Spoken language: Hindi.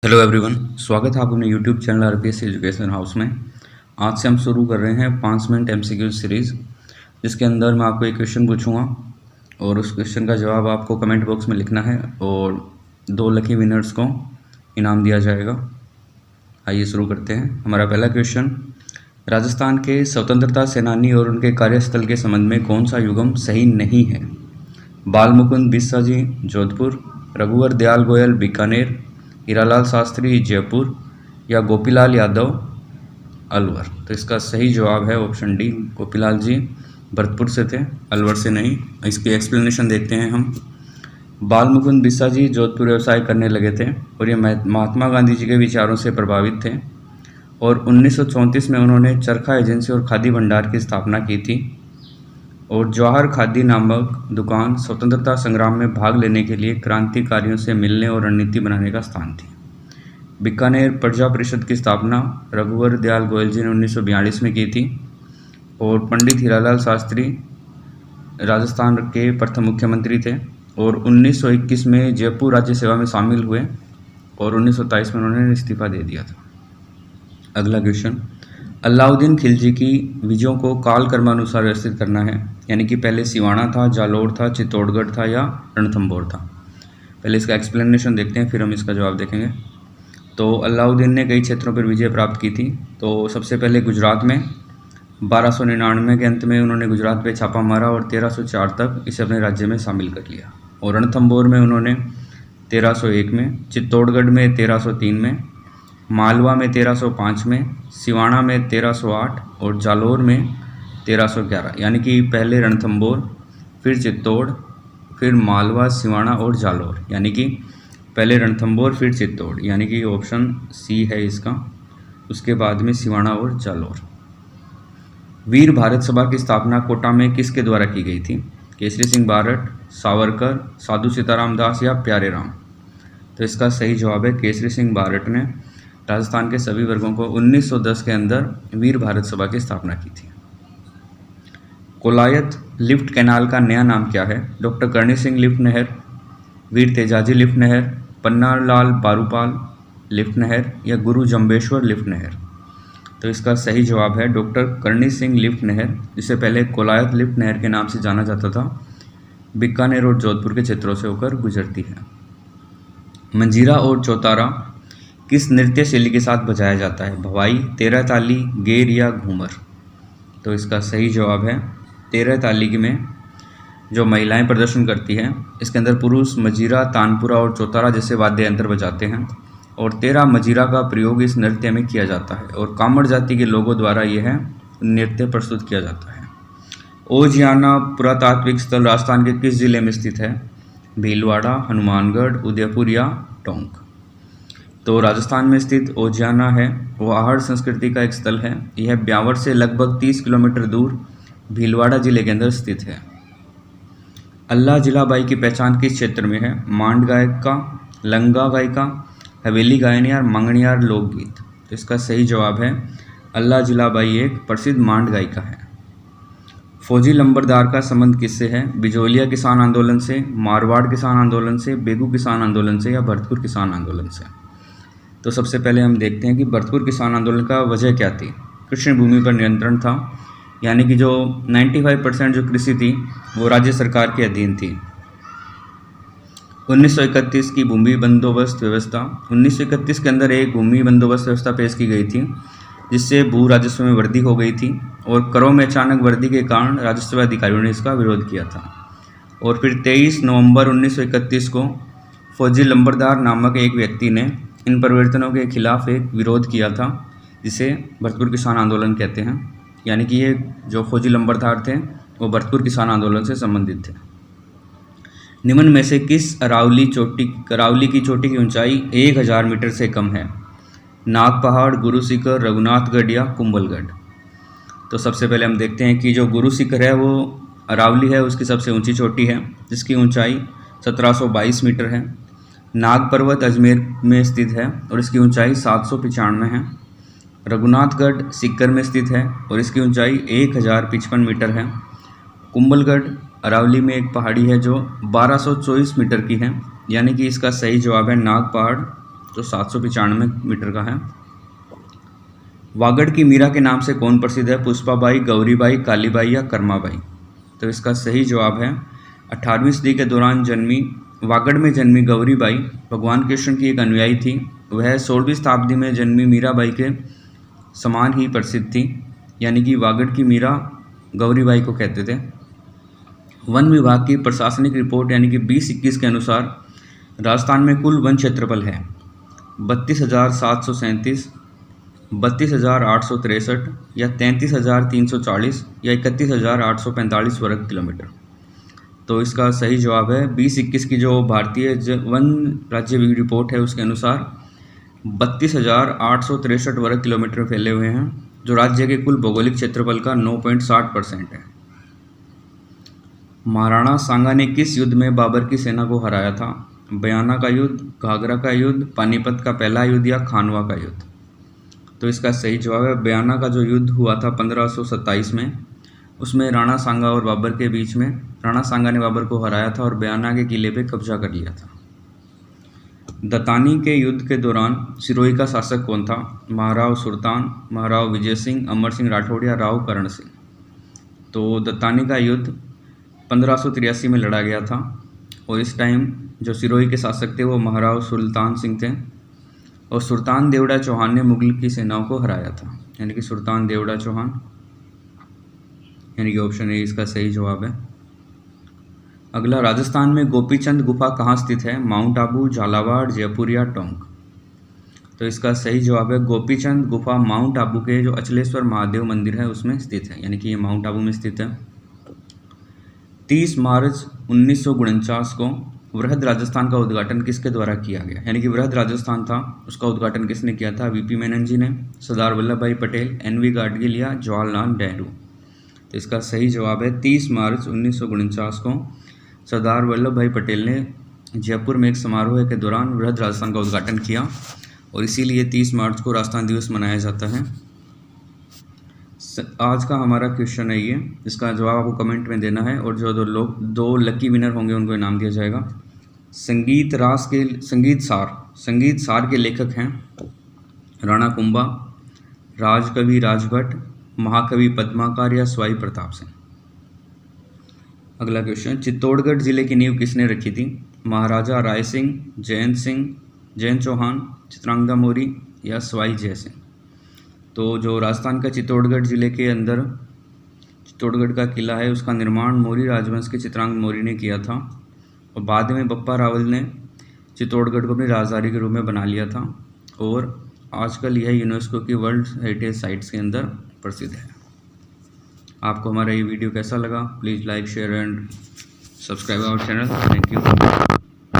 हेलो एवरीवन, स्वागत है आपको अपने YouTube channel RPS education house में। आज से हम शुरू कर रहे हैं 5 मिनट एमसीक्यू सीरीज़, जिसके अंदर मैं आपको एक क्वेश्चन पूछूंगा और उस क्वेश्चन का जवाब आपको कमेंट बॉक्स में लिखना है और 2 लकी विनर्स को इनाम दिया जाएगा। आइए शुरू करते हैं। हमारा पहला क्वेश्चन, राजस्थान के स्वतंत्रता सेनानी और उनके कार्यस्थल के संबंध में कौन सा युगम सही नहीं है? बालमुकुंद बिस्सा जी, जोधपुर; रघुवर दयाल गोयल, बीकानेर; हीरालाल शास्त्री, जयपुर; या गोपीलाल यादव, अलवर। तो इसका सही जवाब है ऑप्शन डी, गोपीलाल जी भरतपुर से थे, अलवर से नहीं। इसकी एक्सप्लेनेशन देखते हैं हम। बालमुकुंद बिस्सा जी जोधपुर व्यवसाय करने लगे थे और ये महात्मा गांधी जी के विचारों से प्रभावित थे और 1934 में उन्होंने चरखा एजेंसी और खादी भंडार की स्थापना की थी और जवाहर खादी नामक दुकान स्वतंत्रता संग्राम में भाग लेने के लिए क्रांतिकारियों से मिलने और रणनीति बनाने का स्थान थी। बीकानेर प्रजा परिषद की स्थापना रघुवर दयाल गोयल जी ने 1942 में की थी और पंडित हीरालाल शास्त्री राजस्थान के प्रथम मुख्यमंत्री थे और 1921 में जयपुर राज्य सेवा में शामिल हुए और 1927 में उन्होंने इस्तीफा दे दिया था। अगला क्वेश्चन, अलाउद्दीन खिलजी की विजयों को काल क्रमानुसार व्यवस्थित करना है, यानी कि पहले सिवाना था, जालोर था, चित्तौड़गढ़ था या रणथंभौर था। पहले इसका एक्सप्लेनेशन देखते हैं, फिर हम इसका जवाब देखेंगे। तो अलाउद्दीन ने कई क्षेत्रों पर विजय प्राप्त की थी। तो सबसे पहले गुजरात में 1299 के अंत में उन्होंने गुजरात पे छापा मारा और 1304 तक इसे अपने राज्य में शामिल कर लिया। और रणथंभौर में उन्होंने 1301 में, चित्तौड़गढ़ में 1303 में, मालवा में 1305 में, सिवाना में 1308 और जालोर में 1311। यानी कि पहले रणथंभौर, फिर चित्तौड़, फिर मालवा, सिवाना और जालोर। यानी कि पहले रणथंभौर फिर चित्तौड़, यानी कि ऑप्शन सी है इसका। उसके बाद में सिवाना और जालोर। वीर भारत सभा की स्थापना कोटा में किसके द्वारा की गई थी? केसरी सिंह बारट, सावरकर, साधु सीताराम दास या प्यारे राम। तो इसका सही जवाब है केसरी सिंह बारट ने राजस्थान के सभी वर्गों को 1910 के अंदर वीर भारत सभा की स्थापना की थी। कोलायत लिफ्ट कैनाल का नया नाम क्या है? डॉक्टर करणी सिंह लिफ्ट नहर, वीर तेजाजी लिफ्ट नहर, पन्नालाल बारूपाल लिफ्ट नहर या गुरु जम्बेश्वर लिफ्ट नहर। तो इसका सही जवाब है डॉक्टर करणी सिंह लिफ्ट नहर, जिसे पहले कोलायत लिफ्ट नहर के नाम से जाना जाता था। बीकानेर और जोधपुर के क्षेत्रों से होकर गुजरती है। मंजीरा और चौतारा किस नृत्य शैली के साथ बजाया जाता है? भवाई, तेरह ताली, गेर या घूमर। तो इसका सही जवाब है तेरह ताली में जो महिलाएं प्रदर्शन करती हैं। इसके अंदर पुरुष मजीरा, तानपुरा और चौतारा जैसे वाद्य यंत्र बजाते हैं और 13 मजीरा का प्रयोग इस नृत्य में किया जाता है और कामड़ जाति के लोगों द्वारा यह नृत्य प्रस्तुत किया जाता है। ओजियाना पुरातात्विक स्थल राजस्थान के किस जिले में स्थित है? भीलवाड़ा, हनुमानगढ़, उदयपुर या टोंक। तो राजस्थान में स्थित ओजियाना है वो आहड़ संस्कृति का एक स्थल है। यह ब्यावर से लगभग 30 किलोमीटर दूर भीलवाड़ा जिले के अंदर स्थित है। अल्लाह जिलाबाई की पहचान किस क्षेत्र में है? मांड गायिका, लंगा गायिका, हवेली गायन या मंगनियार लोकगीत। तो इसका सही जवाब है अल्लाह जिलाबाई एक प्रसिद्ध मांड गायिका है। फौजी लंबरदार का संबंध किससे है? बिजोलिया किसान आंदोलन से, मारवाड़ किसान आंदोलन से, बेगू किसान आंदोलन से या भरतपुर किसान आंदोलन से। तो सबसे पहले हम देखते हैं कि भरतपुर किसान आंदोलन का वजह क्या थी। कृषि भूमि पर नियंत्रण था, यानी कि जो 95% जो कृषि थी वो राज्य सरकार के अधीन थी। 1931 की भूमि बंदोबस्त व्यवस्था, 1931 के अंदर एक भूमि बंदोबस्त व्यवस्था पेश की गई थी जिससे भू राजस्व में वृद्धि हो गई थी और करों में अचानक वृद्धि के कारण राजस्व अधिकारियों ने इसका विरोध किया था। और फिर 23 नवंबर 1931 को फौजी लंबरदार नामक एक व्यक्ति ने इन परिवर्तनों के खिलाफ एक विरोध किया था, जिसे भरतपुर किसान आंदोलन कहते हैं। यानी कि ये जो फौजी लंबरदार थे वो भरतपुर किसान आंदोलन से संबंधित थे। निम्न में से किस अरावली की चोटी की ऊंचाई 1000 मीटर से कम है? नाग पहाड़, गुरु शिखर, रघुनाथगढ़ या कुंभलगढ़। तो सबसे पहले हम देखते हैं कि जो गुरु शिखर है वो अरावली है, उसकी सबसे ऊंची चोटी है जिसकी ऊंचाई 1722 मीटर है। नाग पर्वत अजमेर में स्थित है और इसकी ऊंचाई 795 है। रघुनाथगढ़ सीकर में स्थित है और इसकी ऊंचाई 1055 मीटर है। कुंभलगढ़ अरावली में एक पहाड़ी है जो 1224 मीटर की है, यानी कि इसका सही जवाब है नाग पहाड़ जो 795 मीटर का है। वागड़ की मीरा के नाम से कौन प्रसिद्ध है? पुष्पाबाई, गौरीबाई, कालीबाई या कर्माबाई? तो इसका सही जवाब है 18वीं सदी के दौरान जन्मी वागड़ में जन्मी गौरीबाई भगवान कृष्ण की एक अनुयायी थी। वह 16वीं शताब्दी में जन्मी मीराबाई के समान ही प्रसिद्ध थी, यानी कि वागड़ की मीरा गौरीबाई को कहते थे। वन विभाग की प्रशासनिक रिपोर्ट यानी कि 2021 के अनुसार राजस्थान में कुल वन क्षेत्रफल है 32,737, 32,863 या 33,340 या 31,845 वर्ग किलोमीटर। तो इसका सही जवाब है 2021 की जो भारतीय वन राज्य रिपोर्ट है उसके अनुसार 32,863 वर्ग किलोमीटर फैले हुए हैं, जो राज्य के कुल भौगोलिक क्षेत्रफल का 9.60% है। महाराणा सांगा ने किस युद्ध में बाबर की सेना को हराया था? बयाना का युद्ध, घाघरा का युद्ध, पानीपत का पहला युद्ध या खानवा का युद्ध? तो इसका सही जवाब है बयाना का जो युद्ध हुआ था 1527 में, उसमें राणा सांगा और बाबर के बीच में राणा सांगा ने बाबर को हराया था और बयाना के किले पे कब्जा कर लिया था। दतानी के युद्ध के दौरान सिरोही का शासक कौन था? महाराव सुल्तान, महाराव विजय सिंह, अमर सिंह राठौड़ या राव करण सिंह? तो दतानी का युद्ध 1583 में लड़ा गया था और इस टाइम जो सिरोही के शासक थे वो महाराव सुल्तान सिंह थे और सुल्तान देवड़ा चौहान ने मुगल की सेनाओं को हराया था, यानी कि सुल्तान देवड़ा चौहान, यानी कि ऑप्शन ए इसका सही जवाब है। अगला, राजस्थान में गोपीचंद गुफा कहाँ स्थित है? माउंट आबू, झालावाड़, जयपुर या टोंक? तो इसका सही जवाब है गोपीचंद गुफा माउंट आबू के जो अचलेश्वर महादेव मंदिर है उसमें स्थित है, यानी कि ये माउंट आबू में स्थित है। 30 मार्च 1949 को वृहद राजस्थान का उद्घाटन किसके द्वारा किया गया? यानी कि वृहद राजस्थान था उसका उद्घाटन किसने किया था? वीपी मेनन जी ने, सरदार वल्लभ भाई पटेल, एनवी गाडगिल या जवाहरलाल नेहरू? तो इसका सही जवाब है 30 मार्च 1949 को सरदार वल्लभ भाई पटेल ने जयपुर में एक समारोह के दौरान वृहद राजस्थान का उद्घाटन किया और इसीलिए 30 मार्च को राजस्थान दिवस मनाया जाता है। आज का हमारा क्वेश्चन है ये, इसका जवाब आपको कमेंट में देना है और जो दो लकी विनर होंगे उनको इनाम दिया जाएगा। संगीत सार के लेखक हैं राणा कुंभा, राजकवि राजभट्ट, महाकवि पद्माकर या स्वाई प्रताप सिंह? अगला क्वेश्चन, चित्तौड़गढ़ जिले की नींव किसने रखी थी? महाराजा राय सिंह, जयंत चौहान, चित्रांगदा मौर्य या स्वाई जय सिंह? तो जो राजस्थान का चित्तौड़गढ़ जिले के अंदर चित्तौड़गढ़ का किला है उसका निर्माण मौर्य राजवंश के चित्रांगद मौर्य ने किया था और बाद में बप्पा रावल ने चित्तौड़गढ़ को अपनी राजधानी के रूप में बना लिया था और आजकल यह यूनेस्को की वर्ल्ड हेरिटेज साइट्स के अंदर प्रसिद्ध है। आपको हमारा ये वीडियो कैसा लगा? Please like, share and subscribe our channel. Thank you.